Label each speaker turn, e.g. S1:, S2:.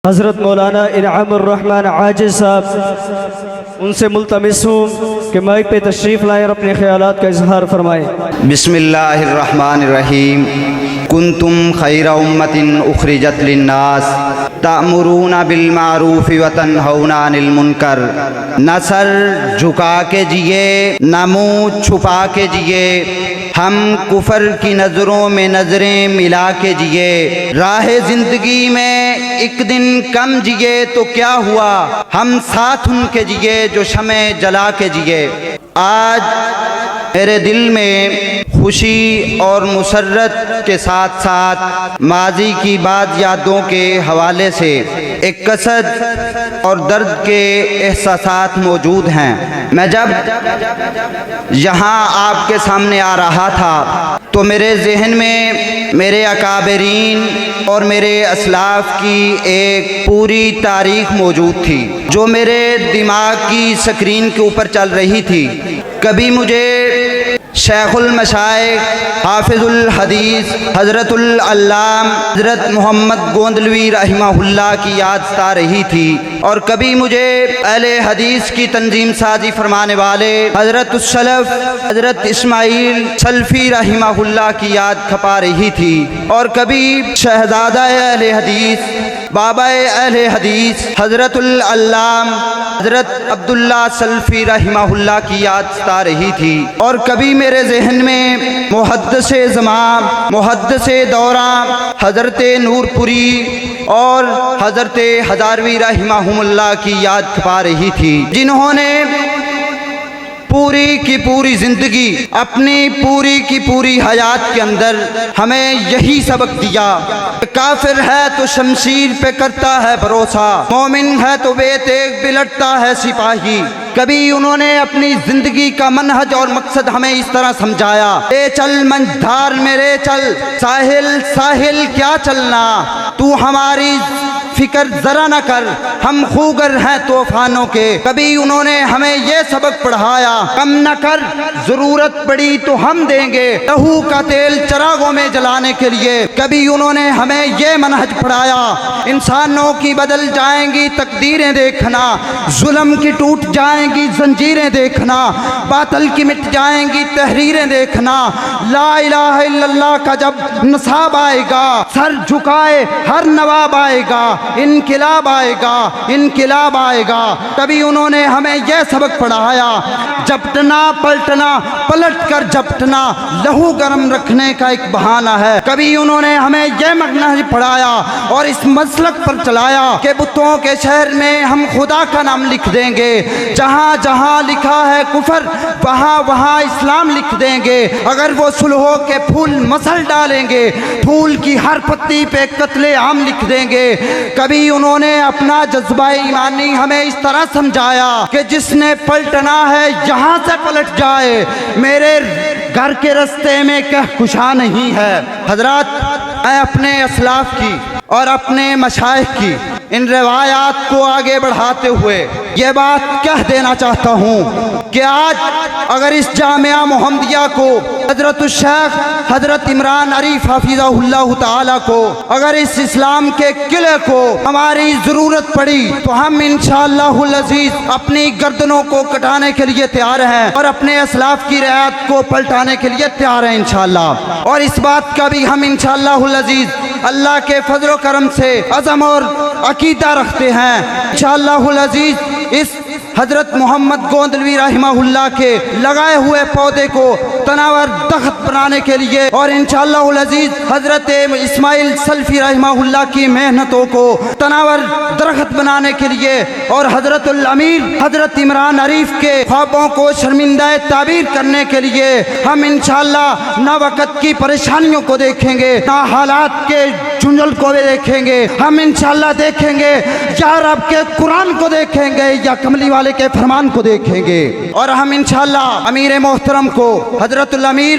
S1: حضرت مولانا انعام الرحمن عاجز صاحب ان سے ملتمس ہوں کہ مائک پہ تشریف لائیں اور اپنے خیالات کا اظہار فرمائیں۔
S2: بسم اللہ الرحمن الرحیم۔ کنتم خیر امت اخرجت للناس تأمرون بالمعروف وتنہون عن المنکر۔ نہ سر جھکا کے جیے نہ منہ چھپا کے جیے، ہم کفر کی نظروں میں نظریں ملا کے جیے۔ راہ زندگی میں ایک دن کم جیے تو کیا ہوا، ہم ساتھ ان کے جیے جو شمع جلا کے جیے۔ آج میرے دل میں خوشی اور مسرت کے ساتھ ساتھ ماضی کی بعض یادوں کے حوالے سے ایک کسد اور درد کے احساسات موجود ہیں۔ میں جب یہاں آپ کے سامنے آ رہا تھا تو میرے ذہن میں میرے اکابرین اور میرے اسلاف کی ایک پوری تاریخ موجود تھی جو میرے دماغ کی سکرین کے اوپر چل رہی تھی۔ کبھی مجھے شیخ المشائخ حافظ الحدیث حضرت العلام حضرت محمد گوندلوی رحمہ اللہ کی یاد ستا رہی تھی، اور کبھی مجھے اہل حدیث کی تنظیم سازی فرمانے والے حضرت السلف حضرت اسماعیل سلفی رحمہ اللہ کی یاد کھپا رہی تھی، اور کبھی شہزادہ اہل حدیث بابا اہل حدیث حضرت العلام حضرت عبداللہ سلفی رحمہ اللہ کی یاد ستا رہی تھی، اور کبھی میرے ذہن میں محدث زمان محدث دوران حضرت نور پوری اور حضرت ہزاروی رحمہم اللہ کی یاد کھپا رہی تھی، جنہوں نے پوری کی پوری زندگی اپنی پوری کی پوری حیات کے اندر ہمیں یہی سبق دیا کہ کافر ہے تو شمشیر پہ کرتا ہے بھروسہ، مومن ہے تو بے تیغ بلٹتا ہے سپاہی۔ کبھی انہوں نے اپنی زندگی کا منہج اور مقصد ہمیں اس طرح سمجھایا، اے چل منجھار میرے چل، ساحل ساحل کیا چلنا، تو ہماری فکر ذرا نہ کر، ہم خوگر ہیں طوفانوں کے۔ کبھی انہوں نے ہمیں یہ سبق پڑھایا، کم نہ کر، ضرورت پڑی تو ہم دیں گے لہو کا تیل چراغوں میں جلانے کے لیے۔ کبھی انہوں نے ہمیں یہ منہج پڑھایا، انسانوں کی بدل جائیں گی تقدیریں دیکھنا، ظلم کی ٹوٹ جائیں گی زنجیریں دیکھنا، باطل کی مٹ جائیں گی تحریریں دیکھنا، لا الہ الا اللہ کا جب نصاب آئے گا سر جھکائے ہر نواب آئے گا، انقلاب آئے گا انقلاب آئے گا۔ کبھی انہوں نے ہمیں یہ سبق پڑھایا، جھپٹنا پلٹنا پلٹ کر جھپٹنا لہو گرم رکھنے کا ایک بہانہ ہے۔ کبھی انہوں نے ہمیں یہ منہج پڑھایا اور اس مسلک پر چلایا کہ بتوں کے شہر میں ہم خدا کا نام لکھ دیں گے، جہاں جہاں لکھا ہے کفر وہاں وہاں اسلام لکھ دیں گے، اگر وہ صلحوں کے پھول مسل ڈالیں گے پھول کی ہر پتی پہ قتل عام لکھ دیں گے۔ کبھی انہوں نے اپنا جذبہ ایمانی ہمیں اس طرح سمجھایا کہ جس نے پلٹنا ہے یہاں سے پلٹ جائے، میرے گھر کے رستے میں کہکشاں نہیں ہے۔ حضرات، میں اپنے اسلاف کی اور اپنے مشائخ کی ان روایات کو آگے بڑھاتے ہوئے یہ بات کہہ دینا چاہتا ہوں کہ آج اگر اس جامعہ محمدیہ کو حضرت الشیخ حضرت عمران عریف حفظہ اللہ تعالیٰ کو اگر اس اسلام کے قلعے کو ہماری ضرورت پڑی تو ہم انشاءاللہ العزیز اپنی گردنوں کو کٹانے کے لیے تیار ہیں اور اپنے اسلاف کی رعایت کو پلٹانے کے لیے تیار ہیں انشاءاللہ۔ اور اس بات کا بھی ہم انشاءاللہ العزیز اللہ کے فضل و کرم سے عزم اور عقیدہ رکھتے ہیں انشاءاللہ العزیز اس حضرت محمد گوندلوی رحمہ اللہ کے لگائے ہوئے پودے کو تناور درخت بنانے کے لیے، اور انشاءاللہ العزیز حضرت اسماعیل سلفی رحمہ اللہ کی محنتوں کو تناور درخت بنانے کے لیے، اور حضرت الامیر حضرت عمران عریف کے خوابوں کو شرمندہ تعبیر کرنے کے لیے ہم انشاءاللہ نہ وقت کی پریشانیوں کو دیکھیں گے نہ حالات کے جنجل کو بھی دیکھیں گے، ہم انشاءاللہ دیکھیں گے یا رب کے قرآن کو دیکھیں گے یا کملی والے کے فرمان کو دیکھیں گے، اور ہم انشاءاللہ امیر محترم کو حضرت الامیر